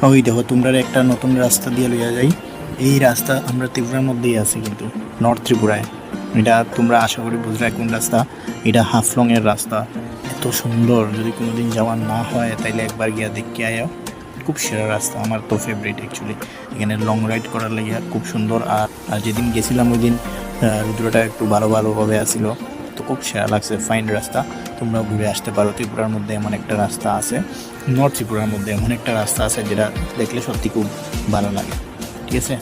ওই দেখো তোমরা একটা নতুন রাস্তা দিয়ে লইয়া যাই। এই রাস্তা আমরা ত্রিপুরার মধ্যেই আছি, কিন্তু নর্থ ত্রিপুরায়। এটা তোমরা আশা করি বুঝলে কোন রাস্তা। এটা হাফলং এর রাস্তা। এত সুন্দর, যদি কোনোদিন যাওয়ার না হয় তাইলে একবার গিয়া দেখতে আয়ো। খুব সেরা রাস্তা, আমার তো ফেভারিট অ্যাকচুয়ালি। এখানে লং রাইড করার লাগিয়া খুব সুন্দর। আর যেদিন গেছিলাম ওই দিন রুদ্রটা একটু ভালোভাবে আসছিল, তো খুব সেরা লাগছে। ফাইন রাস্তা, তোমরা ঘুরে আসতে পারো। ত্রিপুরার মধ্যে এমন একটা রাস্তা আছে, নর্থ ত্রিপুরার মধ্যে এমন একটা রাস্তা আছে যেটা দেখলে সত্যি খুব ভালো লাগে। ঠিক আছে।